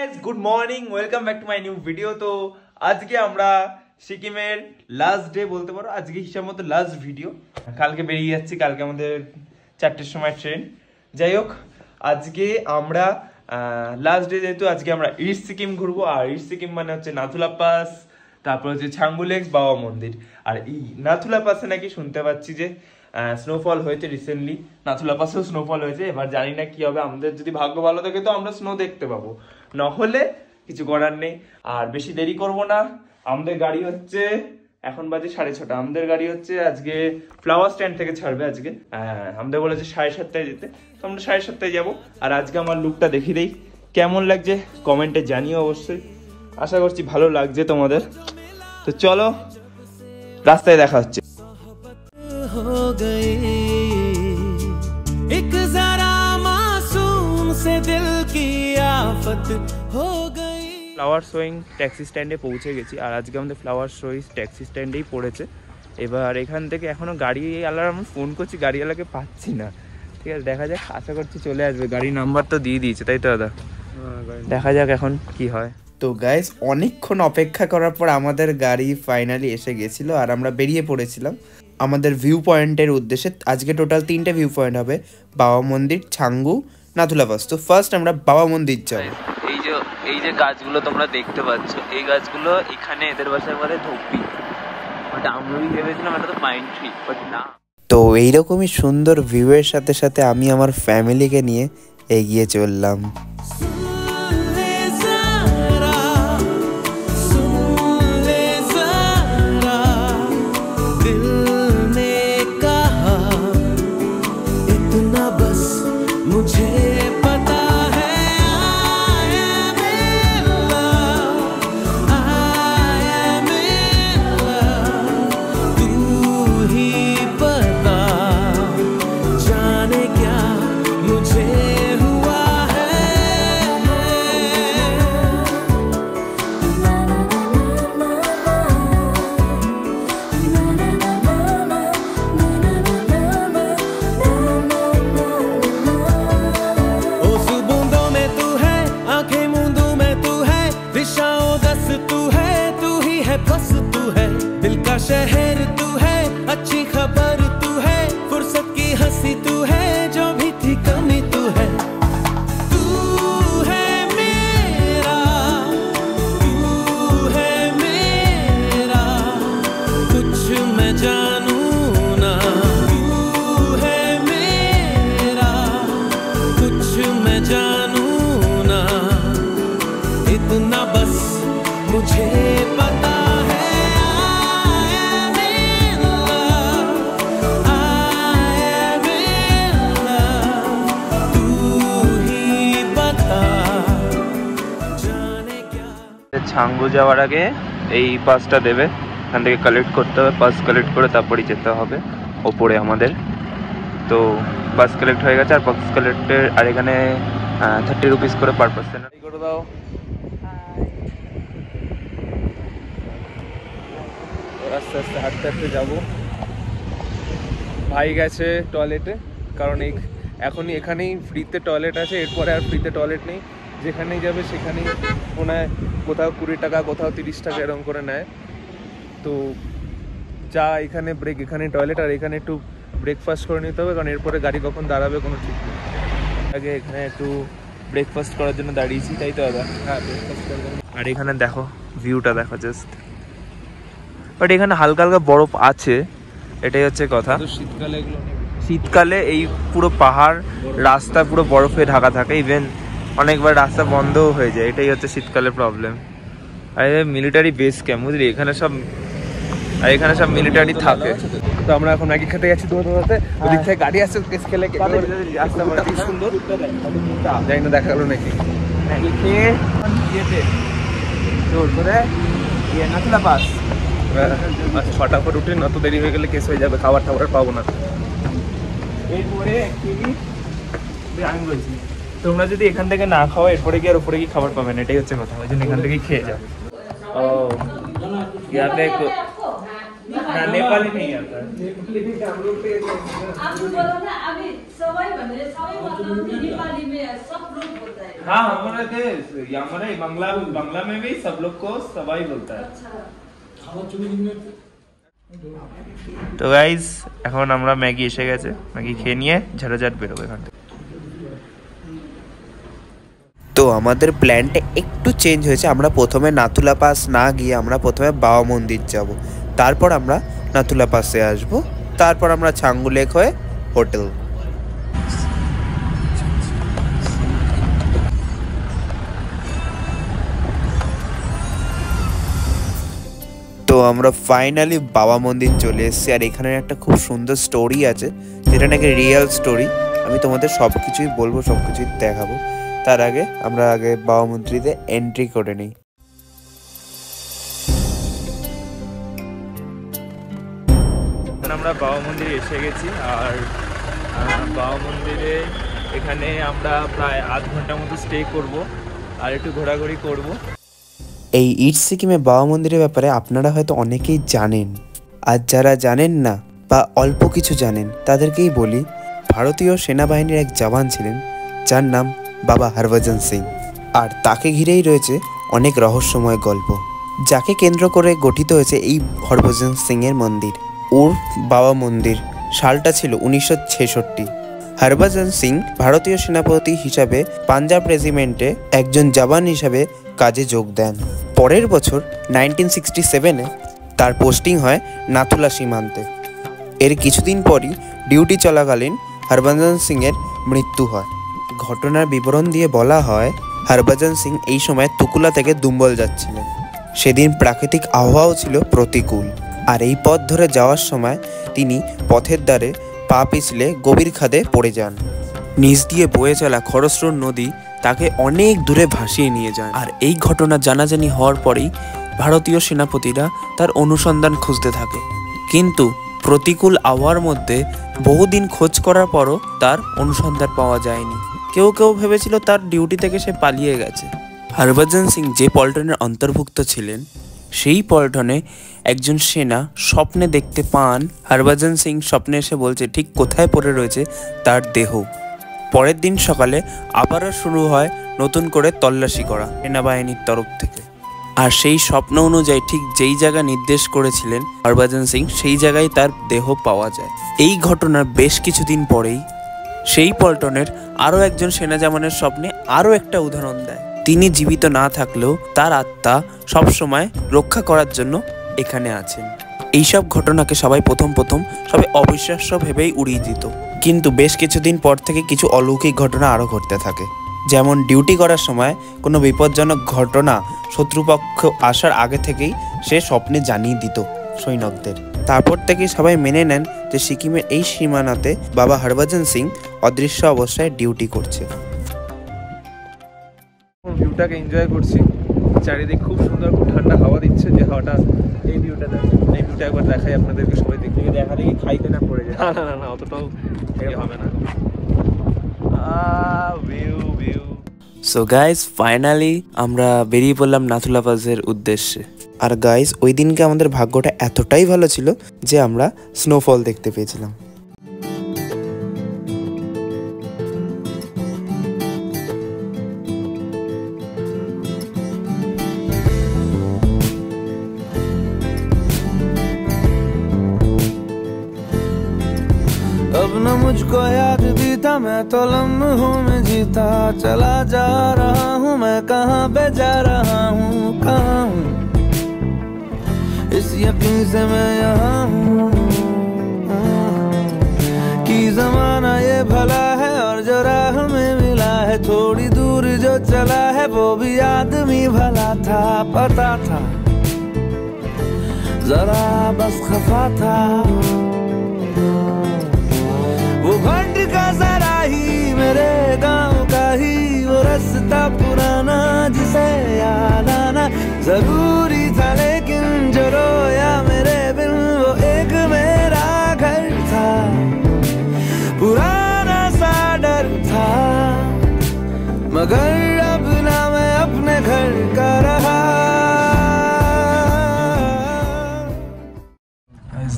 Guys good morning welcome back to my new video. তো আজকে আমরা সিকিমের লাস্ট ডে বলতে পারো, আজকে হিসাব মতো লাস্ট ভিডিও। কালকে বেরিয়ে যাচ্ছি, কালকে আমাদের 4টের সময় ট্রেন। যাই হোক, আজকে আমরা লাস্ট ডে যেহেতু আজকে আমরা ইস্ট সিকিম ঘুরবো। আর ইস্ট সিকিম মানে হচ্ছে নাথুলা পাস, তারপর হচ্ছে ছাঙ্গু লেক, বাবা মন্দির। আর এই নাথুলা পাসে নাকি শুনতে পাচ্ছি যে স্নোফল হয়েছে রিসেন্টলি, নাথুলা পাসেও স্নোফল হয়েছে। এবার জানি না কি হবে, আমাদের যদি ভাগ্য ভালো থাকে তো আমরা স্নো দেখতে পাবো, না হলে কিছু করার নেই। আর বেশি দেরি করব না, আমাদের গাড়ি হচ্ছে এখন বাজে 6:30। আমাদের গাড়ি হচ্ছে আজকে ফ্লাওয়ার স্ট্যান্ড থেকে ছাড়বে। আজকে আমাদের বলেছে 7:30 যেতে, তো আমরা 7:30 যাবো। আর আজকে আমার লুকটা দেখিয়ে দেই কেমন লাগছে, কমেন্টে জানিও অবশ্যই। আশা করছি ভালো লাগছে তোমাদের। তো চলো, রাস্তায় দেখা হচ্ছে। हो गई एक जरा मासूम से दिल की आफत हो गई। ফ্লাওয়ার শোয়িং ট্যাক্সি স্ট্যান্ডে পৌঁছে গেছি। আর আজকে আমাদের ফ্লাওয়ার শোয়িং ট্যাক্সি স্ট্যান্ডেই পড়েছে। এবার এখান থেকে এখনো গাড়িওয়ালার আমি ফোন করছি, গাড়িওয়ালাকে পাচ্ছি না। ঠিক আছে, দেখা যাক, আশা করছি চলে আসবে। গাড়ি নাম্বার তো দিয়ে দিয়েছে, তাই তো দাদা? দেখা যাক এখন কি হয়। তো গাইস, অনেকক্ষণ অপেক্ষা করার পর আমাদের গাড়ি ফাইনালি এসে গেছিল আর আমরা বেরিয়ে পড়েছিলাম আমাদের ভিউ পয়েন্টের উদ্দেশ্যে। আজকে টোটাল 3টে ভিউ পয়েন্ট হবে, বাবা মন্দির, ছাঙ্গু, নাথুলা পাস। তো ফার্স্ট আমরা বাবা মন্দির যাব। এই যে গাছগুলো তোমরা দেখতে পাচ্ছ, এই গাছগুলো এখানে এদের বাসায় বলে ধোপি। বাট আমরা ভেবেছিলাম এটা তো পাইন ট্রি, বাট না। তো এইরকমই সুন্দর ভিউয়ের সাথে সাথে আমি আমার ফ্যামিলিকে নিয়ে এগিয়ে চললাম। शहर तू है, अच्छी खबर तू है, फुर्सत की हंसी तू है, जो भी थी कमी तू है। तू है मेरा, तू है मेरा, कुछ मैं जानू ना। तू है मेरा, कुछ मैं जानू ना, इतना बस मुझे पता है। ছাঙ্গু যাওয়ার আগে এই পাসটা দেবে, এখান থেকে কালেক্ট করতে হবে। পাস কালেক্ট করে তারপরেই যেতে হবে ওপরে আমাদের। তো পাস কালেক্ট হয়ে গেছে, আর পাস কালেক্টের আর এখানে 30 রুপিস করে পার পার্সন করে দাও। আস্তে আস্তে হাঁটতে হাঁটতে যাবো। ভাই গেছে টয়লেটে, কারণ এখনই এখানেই ফ্রিতে টয়লেট আছে, এরপরে আর ফ্রিতে টয়লেট নেই। যেখানেই যাবে সেখানেই মনে হয় কোথাও 20 টাকা, কোথাও 30 টাকা এরকম করে নেয়। তো যা এখানে ব্রেক, এখানে টয়লেট, আর এখানে একটু ব্রেকফাস্ট করে নিতে হবে, কারণ এরপরে গাড়ি কখন দাঁড়াবে কোনো ঠিক নেই। আগে এখানে একটু ব্রেকফাস্ট করার জন্য দাঁড়িয়েছি, তাই তো দাদা? হ্যাঁ, ব্রেকফাস্ট করার জন্য। আর এখানে দেখো ভিউটা দেখো জাস্ট, বাট এখানে হালকা হালকা বরফ আছে, এটাই হচ্ছে কথা। শীতকালে এই পুরো পাহাড় রাস্তা পুরো বরফে ঢাকা থাকে, ইভেন অনেকবার রাস্তা বন্ধও হয়ে যায়, এটাই হচ্ছে শীতকালের প্রবলেম। আর মিলিটারি বেস ক্যাম্প, বুঝলি, এখানে সব মিলিটারি থাকে। তো আমরা এখন ম্যাগি খেতে গেছি দৌড়াতে, ওদিক থেকে গাড়ি আসছে, কেস খেলে রাস্তা সুন্দর, যাই না দেখা গেলো নাকি। ম্যাগি খেয়ে ইয়েতে দৌড় করে নাথুলা পাস। আচ্ছা, ফটাফট উঠে, না তো দেরি হয়ে গেলে কেস হয়ে যাবে, খাবার টাবার পাবো না। এরপরে আমি বলছি, তোমরা যদি এখান থেকে না খাও, এরপরে কি আর উপরে কি খাবার পাবে না, এটাই হচ্ছে কথা। ওই জন্য এখান থেকেই খেয়ে যাও। ও ना नेपाली नहीं आता। आपको बोला ना अभी सवाई भन्ने सबै मतलब नेपाली में सब लोग बोलता है। हाँ हमारे हमारे बांग्ला में भी सब लोग को सवाई बोलता है। তো গাইস এখন আমরা ম্যাগি এসে গেছে, ম্যাগি খেয়ে নিয়ে ঝাড়াঝাট বেরোবো এখান থেকে। তো আমাদের প্ল্যানটা একটু চেঞ্জ হয়েছে। আমরা প্রথমে নাথুলা পাস না গিয়ে আমরা প্রথমে বাবা মন্দির যাব, তারপর আমরা নাথুলা পাসে আসব, তারপর আমরা ছাঙ্গু লেক হয়ে হোটেল। তো আমরা ফাইনালি বাবা মন্দির চলে এসেছি। আর এখানে একটা খুব সুন্দর স্টোরি আছে, যেটা নাকি রিয়েল স্টোরি। আমি তোমাদের সব কিছুই বলবো, সব কিছুই দেখাবো। তার আগে আমরা বাবা মন্দিরে এন্ট্রি করে নিই। আমরা বাবা মন্দিরে এসে গেছি, আর বাবা মন্দিরে এখানে আমরা প্রায় আধ ঘন্টার মতো স্টে করব আর একটু ঘোরাঘুরি করব। এই ইস্ট সিকিমে বাবা মন্দিরের ব্যাপারে আপনারা হয়তো অনেকেই জানেন, আর যারা জানেন না বা অল্প কিছু জানেন তাদেরকেই বলি, ভারতীয় সেনাবাহিনীর এক জওয়ান ছিলেন যার নাম বাবা হরভজন সিং। আর তাকে ঘিরেই রয়েছে অনেক রহস্যময় গল্প, যাকে কেন্দ্র করে গঠিত হয়েছে এই হরভজন সিংয়ের মন্দির। ওর বাবা মন্দির সালটা ছিল 1966। হরভজন সিং ভারতীয় সেনাপতি হিসাবে পাঞ্জাব রেজিমেন্টে একজন জওয়ান হিসাবে কাজে যোগ দেন। পরের বছর 1967-এ তার পোস্টিং হয় নাথুলা সীমান্তে। এর কিছুদিন পরই ডিউটি চলাকালীন হরভজন সিংয়ের মৃত্যু হয়। ঘটনার বিবরণ দিয়ে বলা হয়, হরভজন সিং এই সময় তুকুলা থেকে দুম্বল যাচ্ছিলেন। সেদিন প্রাকৃতিক আবহাওয়াও ছিল প্রতিকূল, আর এই পথ ধরে যাওয়ার সময় তিনি পথের ধারে পা পিছলে গভীর খাদে পড়ে যান। নিচ দিয়ে বয়ে চলা খরস্রোত নদী তাকে অনেক দূরে ভাসিয়ে নিয়ে যায়। আর এই ঘটনা জানাজানি হওয়ার পরেই ভারতীয় সেনাপতিরা তার অনুসন্ধান খুঁজতে থাকে, কিন্তু প্রতিকূল আবহাওয়ার মধ্যে বহুদিন খোঁজ করার পরও তার অনুসন্ধান পাওয়া যায়নি। কেউ কেউ ভেবেছিল তার ডিউটি থেকে সে পালিয়ে গেছে। হরভজন সিং যে পল্টনের অন্তর্ভুক্ত ছিলেন, সেই পল্টনে একজন সেনা স্বপ্নে দেখতে পান হরভজন সিং স্বপ্নে এসে বলছে ঠিক কোথায় পড়ে রয়েছে তার দেহ। পরের দিন সকালে আবারও শুরু হয় নতুন করে তল্লাশি করা সেনাবাহিনীর তরফ থেকে। আর সেই স্বপ্ন অনুযায়ী ঠিক যেই জায়গা নির্দেশ করেছিলেন হরভজন সিং, সেই জায়গায় তার দেহ পাওয়া যায়। এই ঘটনার বেশ কিছুদিন পরেই সেই পল্টনের আরও একজন সেনা জওয়ানের স্বপ্নে আরও একটা উদাহরণ দেয়। তিনি জীবিত না থাকলেও তার আত্মা সবসময় রক্ষা করার জন্য এখানে আছেন। এইসব ঘটনাকে প্রথম সবাই অবিশ্বাস্য ভেবেই উড়িয়ে দিত, কিন্তু বেশ কিছুদিন পর থেকে কিছু অলৌকিক ঘটনা আরও ঘটতে থাকে। যেমন ডিউটি করার সময় কোনো বিপজ্জনক ঘটনা শত্রুপক্ষ আসার আগে থেকেই সে স্বপ্নে জানিয়ে দিত সৈনিকদের। তারপর থেকেই সবাই মেনে নেন যে সিকিমের এই সীমানাতে বাবা হরভজন সিং অদৃশ্য অবস্থায় ডিউটি করছে। ভিউটাকে এনজয় করছি, চারিদিক খুব সুন্দর, খুব ঠান্ডা হাওয়া দিচ্ছে। যে হাওয়াটা, এই ভিউটা দেখেন, এই ভিউটা একবার দেখাই আপনাদেরকে, সবাই দেখে দেখা দেখি খাইতে না পড়ে যায়। না অতটাও হবে না। ভিউ। সো গাইজ ফাইনালি আমরা বেরিয়ে পড়লাম নাথুলা পাসের উদ্দেশ্যে। আর গাইজ ওই দিনকে আমাদের ভাগ্যটা এতটাই ভালো ছিল যে আমরা স্নোফল দেখতে পেয়েছিলাম। अब न मुझको याद भी था, मैं तो लम्हों में जीता चला जा रहा हूँ। मैं कहाँ पे जा रहा हूँ, कहाँ हूँ, इस यकीन से मैं यहाँ हूँ कि जमाना ये भला है, और जो राह में मिला है थोड़ी दूर जो चला है वो भी आदमी भला था। पता था जरा बस खफा था, वो भंड का जरा ही मेरे गांव का ही वो रास्ता पुराना जिसे याद आना जरूरी था। लेकिन जो रोया मेरे बिन वो एक मेरा घर था, पुराना सा डर था, मगर अब ना मैं अपने घर का रहा।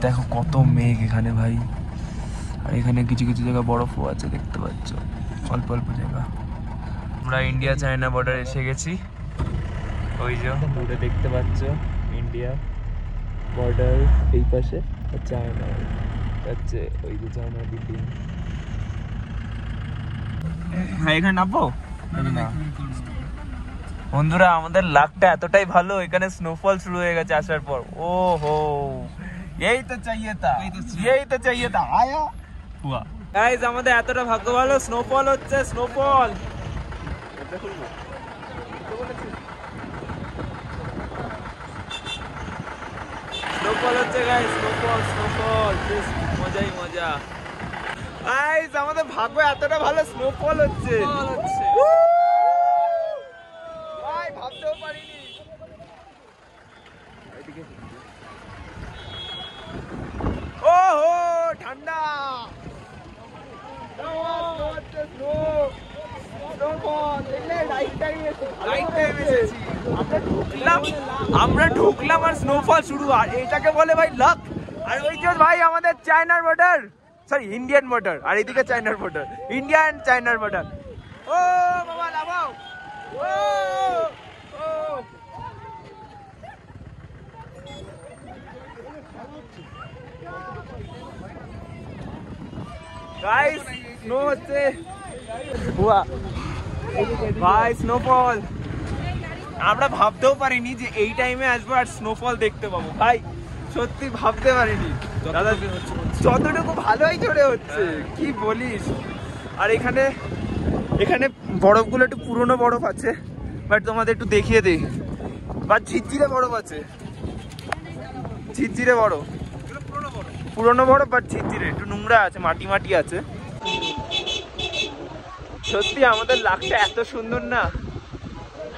দেখো কত মেঘ এখানে ভাই, আর এখানে কিছু কিছু জায়গা বরফও আছে দেখতে পাচ্ছ, অল্প অল্প জায়গা। আমরা ইন্ডিয়া চায়না বর্ডার এসে গেছি। ওই যে দূরে দেখতে পাচ্ছ ইন্ডিয়া বর্ডার, এই পাশে চায়না হচ্ছে, ওই যে চায়না বিল্ডিং। হ্যাঁ এখানে নামবো না বন্ধুরা, আমাদের লাকটা এতটাই ভালো, এখানে স্নোফল শুরু হয়ে গেছে আসার পর। ও হো এই তো চাইয়ে তা আয়া হুয়া। গাইস আমাদের এতটা ভাগ্য ভালো, স্নোফল হচ্ছে, স্নোফল হচ্ছে গাইস, স্নোফল মজাই মজা। গাইস আমাদের ভাগ্য এতটা ভালো, স্নোফল হচ্ছে। ভাই ভাবতেও পারিনি। ওহো ঠান্ডা, আমরা ঢুকলাম আর স্নোফল শুরু, আর এটাকে বলে ভাই লাক। আর ওই যে ভাই আমাদের চায়নার বর্ডার, সরি ইন্ডিয়ান বর্ডার, আর এদিকে চায়নার বর্ডার, ইন্ডিয়া এন্ড চায়নার বর্ডার। ও বাবা লাভাও, ও ও গাইস স্নো হচ্ছে, হুয়া ভাই স্নোফল। আমরা ভাবতেও পারিনি যে এই টাইমে আসবো আর স্নোফল দেখতে পাবো, ভাই সত্যি ভাবতে পারিনি দাদা, যতটুকু ভালোই চলে হচ্ছে কি বলিস। আর এখানে বরফগুলো একটু পুরনো বরফ আছে, বাট তোমাদের একটু দেখিয়ে দিই, বা ঝিরঝিরে বরফ আছে, ঝিরঝিরে বরফ, পুরনো বরফ বাট ঝিরঝিরে, একটু নোংরা আছে, মাটি মাটি আছে। সত্যি আমাদের লাকটা এত সুন্দর না,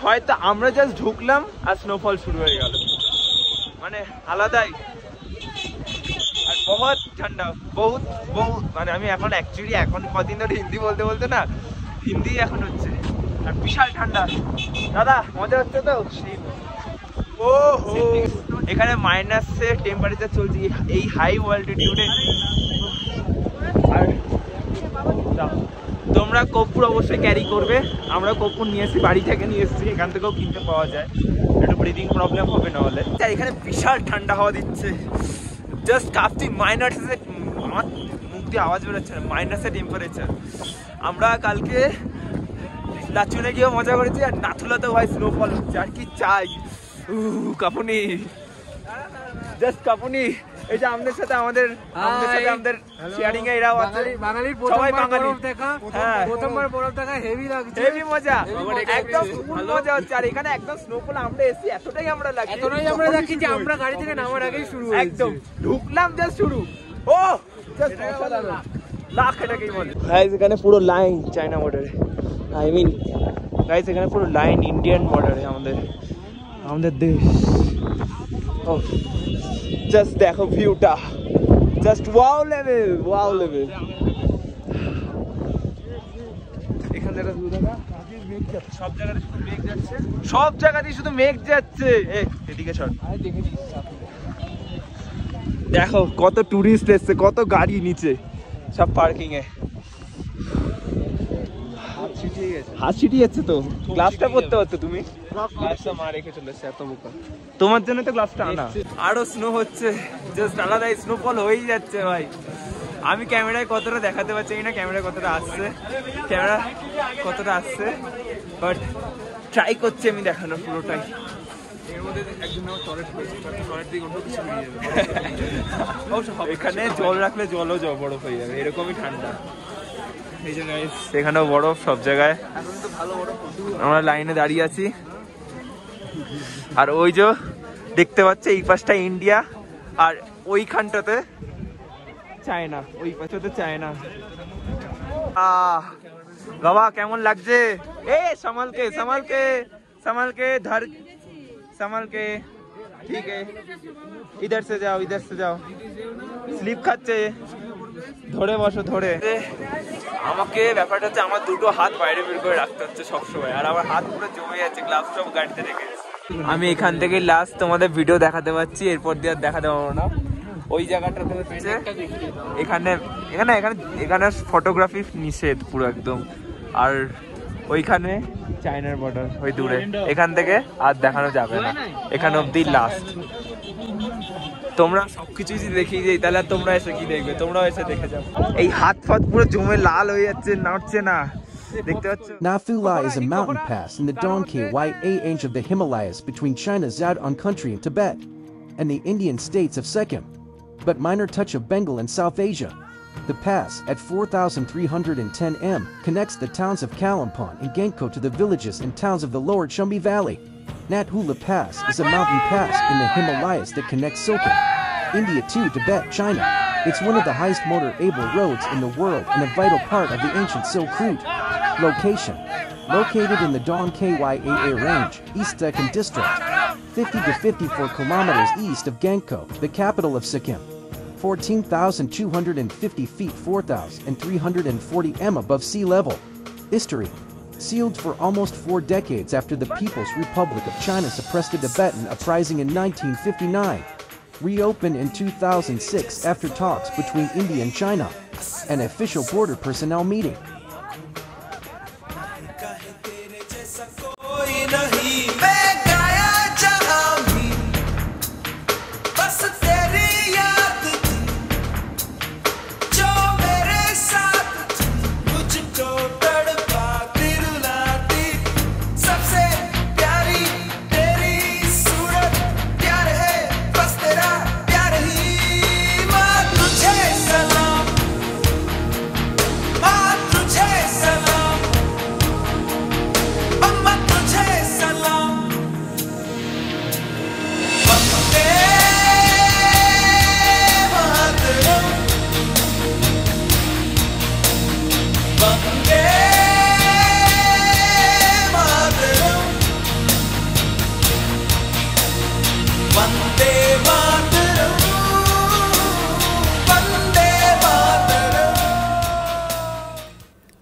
হয়তো আমরা জাস্ট ঢুকলাম আর স্নোফল শুরু হয়ে গেল, মানে আলাদাই। আর বহুত ঠান্ডা, বহুত বহুত, মানে আমি এখন অ্যাকচুয়ালি এখন কদিন ধরে হিন্দি বলতে বলতে না, হিন্দি এখন হচ্ছে। আর বিশাল ঠান্ডা দাদা, মজা হচ্ছে তো। ও হো এখানে মাইনাসে টেম্পারেচার চলছে এই হাই অল্টিটিউডে। আর তোমরা কর্পূর অবশ্যই ক্যারি করবে, আমরা কর্পূর নিয়ে এসেছি, বাড়ি থেকে নিয়ে এসেছি, এখান থেকেও কিনতে পাওয়া যায়, একটু ব্রিদিং প্রবলেম হবে না হলে। এখানে বিশাল ঠান্ডা হাওয়া দিচ্ছে, জাস্ট কাফটি মাইনাসে, আমার মুখ দিয়ে আওয়াজ বেরোচ্ছে না, মাইনাসে টেম্পারেচার। আমরা কালকে লাচুনে গিয়েও মজা করেছি, আর নাথুলাতেও ভাই স্নোফল হচ্ছে, আর কি চাই। কাপুনি, জাস্ট কাপুনি। এই যে আমাদের সাথে আমাদের শেয়ারিং এ এরাও আছে, সবাই বাঙালি। হ্যাঁ প্রথমবার বরফ দেখা, হেভি লাগছে, হেভি মজা, একদম ফুল মজা হচ্ছে। আর এখানে একদম স্নোফল আমরা এসেছি, এতটাই আমরা লাগি যে আমরা গাড়ি থেকে নামার আগেই শুরু, একদম ঢুকলাম জাস্ট শুরু। ও জাস্ট অসাধারণ লাখ, এটাকেই বলে। গাইস এখানে পুরো লাইন চায়না বর্ডারে, আই মিন গাইস এখানে পুরো লাইন ইন্ডিয়ান বর্ডারে আমাদের দেশ। ও জাস্ট দেখো ভিউটা, just wow level, wow level. এখানে একটা ভিউ দেখা, সব জায়গাতে শুধু মেঘ যাচ্ছে, সব জায়গাতেই শুধু মেঘ যাচ্ছে। এদিকে সর, দেখো কত টুরিস্ট এসছে, কত গাড়ি নিচে, সব পার্কিং এ। হাত ছিটিয়ে যাচ্ছে তো, গ্লাসটা পরতে হচ্ছে, তুমি গ্লাসটা মা রেখে চলেছে, এত বোকা। তোমার জন্য তো গ্লাসটা আনা। আরো স্নো হচ্ছে, জাস্ট আলাদাই স্নোফল হয়েই যাচ্ছে ভাই। আমি ক্যামেরায় কতটা দেখাতে পারছি না, ক্যামেরায় কতটা আসছে, বাট ট্রাই করছি আমি দেখানোর পুরোটাই। এখানে জল রাখলে জলও বরফ হয়ে যাবে, এরকমই ঠান্ডা। সেখানেও বরফ সব জায়গায়। আমরা লাইনে দাঁড়িয়ে আছি, আর ওই যে দেখতে পাচ্ছে এই পাশটা ইন্ডিয়া, আর ওইখানটাতে চায়না, ওই পাশটাতে চায়না। বাবা কেমন লাগছে? संभल के ठीक है, इधर से जाओ। স্লিপ খাচ্ছে, ধরে বসো, ধরে। আমাকে ব্যাপারটা হচ্ছে আমার দুটো হাত বাইরে বের করে রাখতে হচ্ছে সবসময়, আর আমার হাত পুরো জমে যাচ্ছে, গ্লাভস সব গাড়িতে রেখে। আমি এখান থেকে লাস্ট তোমাদের ভিডিও দেখাতে পাচ্ছি, এরপর দিয়ে আর দেখাতে পারবো না। ওই জায়গাটাতে হচ্ছে এখানে ফটোগ্রাফি নিষেধ পুরো একদম। আর ওইখানে চায়নার বর্ডার ওই দূরে, এখান থেকে আর দেখানো যাবে না, এখানে অব্দি লাস্ট। তোমরা সবকিছুই দেখিয়ে যাই, তাহলে তোমরা এসে কি দেখবে? তোমরাও এসে দেখে যাও। এই হাত ফাত পুরো জমে লাল হয়ে যাচ্ছে, নাড়ছে না, দেখতে পাচ্ছ? Nafu La is a mountain pass in the Dongke range of the Himalayas between China's Zhaodong country and Tibet, and the Indian states of Sikkim, but minor touch of Bengal and South Asia. The pass, at 4,310 m, connects the towns of Kalimpong and Gangko to the villages and towns of the lower Chumbi Valley. Nat Hula Pass is a mountain pass in the Himalayas that connects Sikkim, India to Tibet, China. It's one of the highest motor-able roads in the world and a vital part of the ancient Silk Route. Location: located in the Dong Kyaa range, East Sikkim district, 50 to 54 kilometers east of Gangko, the capital of Sikkim. 14,250 feet 4,340 m above sea level. History: sealed for almost 4 decades after the People's Republic of China suppressed a Tibetan uprising in 1959. Reopened in 2006 after talks between India and China. An official border personnel meeting.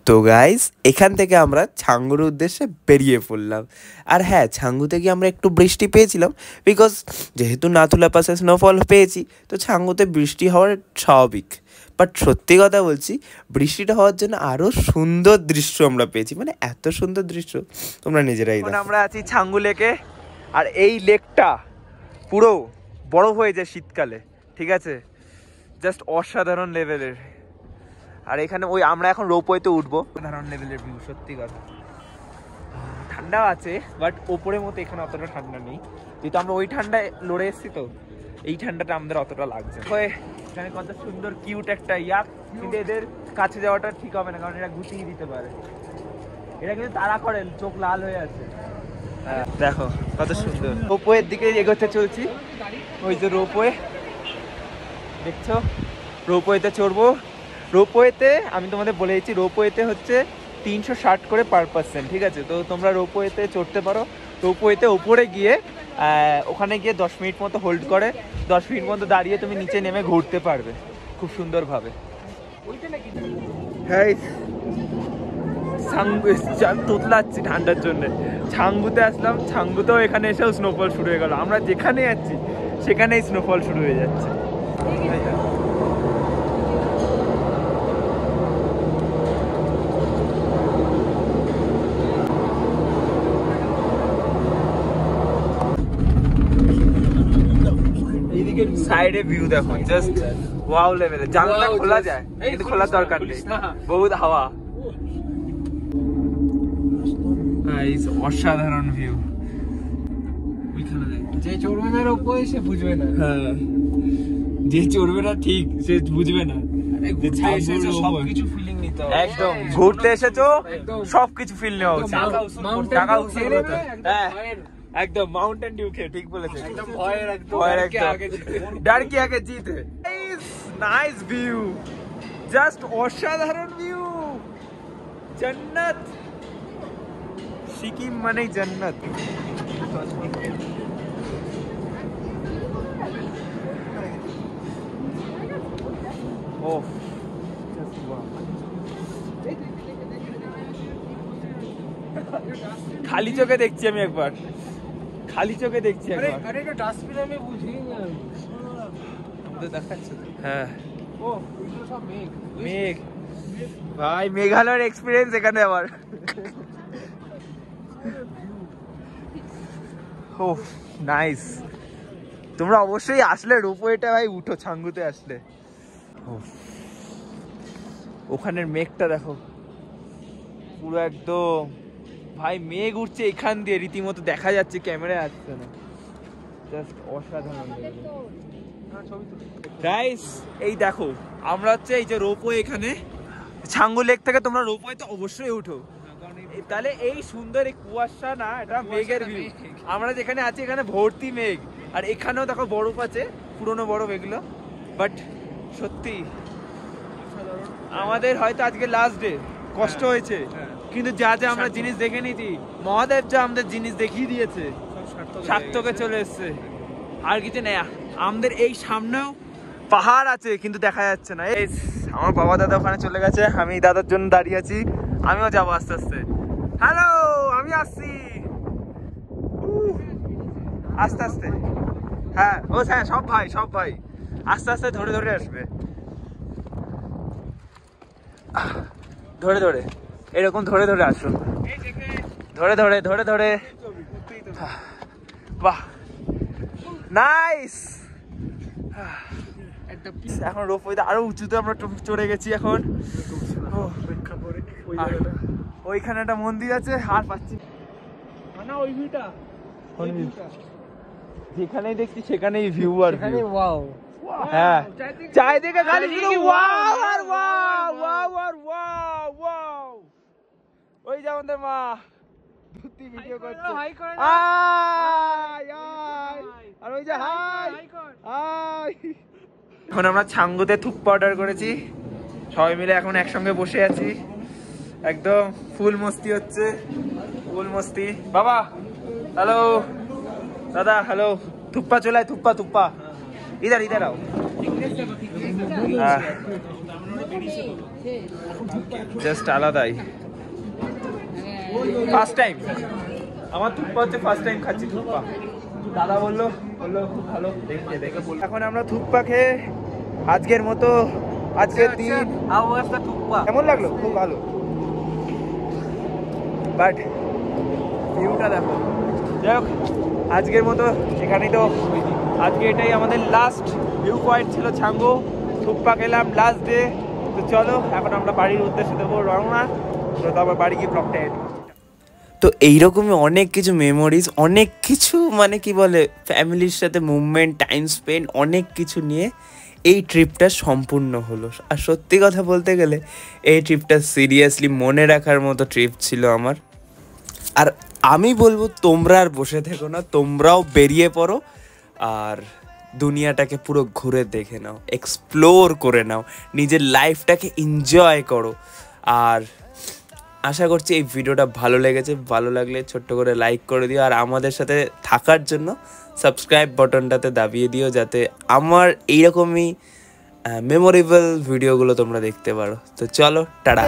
তো guys, এখান থেকে আমরা ছাঙ্গুর উদ্দেশ্যে বেরিয়ে পড়লাম। আর হ্যাঁ, ছাঙ্গুতে গিয়ে আমরা একটু বৃষ্টি পেয়েছিলাম, বিকজ যেহেতু নাথুলা পাসে স্নোফল পেয়েছি, তো ছাঙ্গুতে বৃষ্টি হওয়ার স্বাভাবিক। বাট সত্যি কথা বলছি, বৃষ্টিটা হওয়ার জন্য আরও সুন্দর দৃশ্য আমরা পেয়েছি, মানে এত সুন্দর দৃশ্য তোমরা নিজেরাই দেখো। আমরা আছি ছাঙ্গু লেকে, আর এই লেকটা পুরো বরফ হয়ে যায় শীতকালে, ঠিক আছে? জাস্ট অসাধারণ লেভেলের। আর এখানে ওই আমরা এখন রোপওয়েতে উঠবো, সাধারণ লেভেলের ভিউ, সত্যি কথা। ঠান্ডা আছে, বাট ওপরের মতো এখানে অতটা ঠান্ডা নেই, যেহেতু আমরা ওই ঠান্ডায় লড়ে এসেছি, তো এই ঠান্ডাটা আমাদের অতটা লাগছে। এখানে কত সুন্দর কিউট একটা ইয়াক, কিন্তু এদের কাছে যাওয়াটা ঠিক হবে না, কারণ এরা গুটিয়ে দিতে পারে। এরা কিন্তু তাড়া করেন, চোখ লাল হয়ে আছে। দেখো কত সুন্দর। রোপওয়ের দিকে এগোতে চলছি, ওই যে রোপওয়ে দেখছো, রোপওয়েতে চড়বো। রোপওয়েতে আমি তোমাদের বলে দিচ্ছি, রোপওয়েতে হচ্ছে 360 করে পার পার্সন, ঠিক আছে? তো তোমরা রোপওয়েতে চড়তে পারো। রোপওয়েতে ওপরে গিয়ে ওখানে গিয়ে 10 মিনিট মতো হোল্ড করে, 10 মিনিট মতো দাঁড়িয়ে তুমি নিচে নেমে ঘুরতে পারবে খুব সুন্দরভাবে। হ্যাঁ, তোতলাচ্ছি ঠান্ডার জন্য। ছাঙ্গুতে আসলাম, ছাঙ্গুতেও এখানে এসেও স্নোফল শুরু হয়ে গেল। আমরা যেখানে যাচ্ছি সেখানেই স্নোফল শুরু হয়ে যাচ্ছে। সাইডে ভিউ দেখো, জাস্ট ওয়াও লেভেলে। জানলা খোলা যায়, কিন্তু খোলার দরকার নেই, বহুত হাওয়া। অসাধারণ ভিউ। যে চড়বে না রোপওয়ে সে বুঝবে না। হ্যাঁ, যে চড়বে না ঠিক সে বুঝবে না। সবকিছু ফিলিং নিতে হবে। একদম ঘুরতে এসেছো, সবকিছু ফিল নেওয়া উচিত। টাকা উচিত, হ্যাঁ একদম মাউন্টেন ডিউ খেয়ে, ঠিক বলেছে। একদম ভয়ের একদম ডর কি আগে জিত। নাইস ভিউ, জাস্ট অসাধারণ ভিউ। জান্নাত, সিকিম মানেই জান্নাত। ও খালি চোখে দেখছি আমি একবার, খালি চোখে দেখছি একবার। আরে এটা ডাস্টবিন আমি বুঝিই না। দেখাচ্ছে হ্যাঁ। ও এগুলো সব মেঘ। মেঘ ভাই, মেঘালয়ের এক্সপিরিয়েন্স এখানে আবার। ও নাইস। তোমরা অবশ্যই আসলে রোপওয়েটা ভাই উঠো ছাঙ্গুতে আসলে। ওখানের মেঘটা দেখো পুরো একদম ভাই, মেঘ উঠছে এখান দিয়ে রীতিমতো দেখা যাচ্ছে, ক্যামেরায় আসছে না, জাস্ট অসাধারণ। গাইস এই দেখো আমরা হচ্ছে এই যে রোপওয়ে, এখানে ছাঙ্গু লেক থেকে তোমরা রোপওয়েতে অবশ্যই উঠো, তাহলে এই সুন্দর এই কুয়াশা না, এটা মেঘের ভিউ। আমরা যেখানে আছি এখানে ভর্তি মেঘ, আর এখানেও দেখো বরফ আছে, পুরনো বরফ এগুলো। বাট সত্যি আমাদের হয়তো আজকে লাস্ট ডে, কষ্ট হয়েছে, কিন্তু যা যা আমরা জিনিস দেখে নিয়েছি, মহাদেব যা আমাদের জিনিস দেখিয়ে দিয়েছে, সার্থকে চলে এসছে। আর কিছু নেই, আমাদের এই সামনেও পাহাড় আছে কিন্তু দেখা যাচ্ছে না। এই আমার বাবা দাদা ওখানে চলে গেছে, আমি দাদার জন্য দাঁড়িয়ে আছি, আমিও যাবো আস্তে আস্তে। হ্যালো, আমি আসছি আস্তে আস্তে। হ্যাঁ ও হ্যাঁ, সব ভাই আস্তে আস্তে ধরে ধরে আসবে, ধরে ধরে এরকম ধরে ধরে আসো, ধরে ধরে ধরে ধরে। বাহ নাইস। এখন রোপওয়েতে আরো উঁচুতে আমরা চড়ে গেছি এখন। ওইখানে একটা মন্দির আছে, আর পাচ্ছি না ওই ভিউটা, যেখানেই দেখছি সেখানেই ভিউ আর ভিউ। হ্যাঁ চারিদিকে খালি শুধু ওয়াও আর ওয়াও, ওয়াও আর ওয়াও, ওয়াও। ওই যে আমাদের মা ধুতি ভিডিও করছে, আর ওই যে হাই হাই। এখন আমরা ছাঙ্গুতে থুপ্পা অর্ডার করেছি, সবাই মিলে এখন একসঙ্গে বসে আছি, একদম ফুল মস্তি হচ্ছে, ফুল মস্তি। বাবা হ্যালো, দাদা হ্যালো, থুপ্পা চলায়, থুপ্পা থুপ্পা ইধার ইধার আও। জাস্ট আলাদাই, ফার্স্ট টাইম আমার থুপ্পা হচ্ছে, ফার্স্ট টাইম খাচ্ছি থুপ্পা। দাদা বললো খুব ভালো, এখন আমরা থুপ্পা খেয়ে আজকের মতো, আজকের দিন কেমন লাগলো? খুব ভালো, বাট ভিউটা দেখো। যাই হোক আজকের মতো এখানেই তো, আজকে এটাই আমাদের লাস্ট ভিউ পয়েন্ট ছিল ছাঙ্গু। থুপ্পা খেলাম লাস্ট ডে, তো চলো এখন আমরা বাড়ির উদ্দেশ্যে দেবো রওনা, তো তারপর বাড়ি গিয়ে ব্লগটা এড। তো এইরকমই অনেক কিছু মেমোরিজ, অনেক কিছু মানে কি বলে ফ্যামিলির সাথে মুভমেন্ট, টাইম স্পেন্ড, অনেক কিছু নিয়ে এই ট্রিপটা সম্পূর্ণ হলো। আর সত্যি কথা বলতে গেলে এই ট্রিপটা সিরিয়াসলি মনে রাখার মতো ট্রিপ ছিল আমার। আর আমি বলবো তোমরা আর বসে থেকো না, তোমরাও বেরিয়ে পড়ো আর দুনিয়াটাকে পুরো ঘুরে দেখে নাও, এক্সপ্লোর করে নাও, নিজের লাইফটাকে এনজয় করো। আর আশা করছি এই ভিডিওটা ভালো লেগেছে, ভালো লাগলে ছোট্ট করে লাইক করে দিও, আর আমাদের সাথে থাকার জন্য সাবস্ক্রাইব বাটনটাতে দাবিয়ে দিও, যাতে আমার এইরকমই মেমোরেবল ভিডিওগুলো তোমরা দেখতে পারো। তো চলো টাটা।